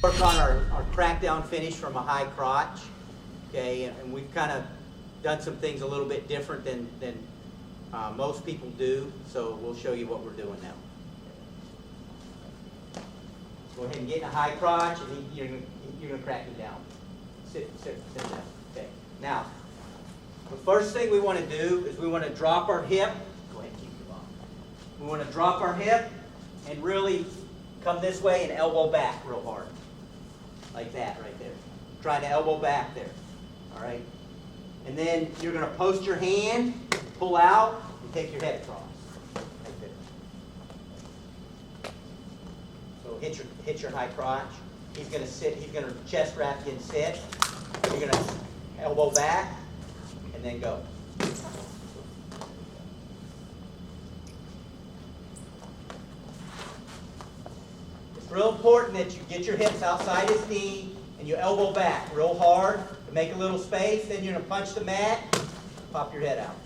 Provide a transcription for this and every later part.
Work on our crackdown finish from a high crotch, okay, and we've kind of done some things a little bit different than most people do, so we'll show you what we're doing now. Go ahead and get in a high crotch, and you're going to crack him down. Sit down. Okay. Now, the first thing we want to do is we want to drop our hip. Go ahead and keep your ball. We want to drop our hip and really come this way and elbow back real hard. Like that right there. Try to elbow back there. All right? And then you're going to post your hand, pull out, and take your head across. Right there. So hit your high crotch. He's going to sit. He's going to chest wrap you and sit. You're going to elbow back, and then go. It's real important that you get your hips outside his knee, and you elbow back real hard to make a little space. Then you're going to punch the mat, pop your head out.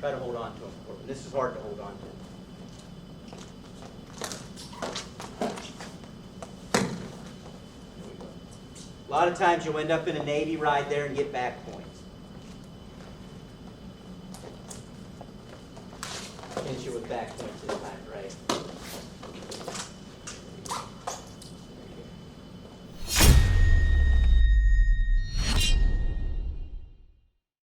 Try to hold on to him. This is hard to hold on to. A lot of times you'll end up in a Navy ride there and get back points. Pinch you with back points this time, right?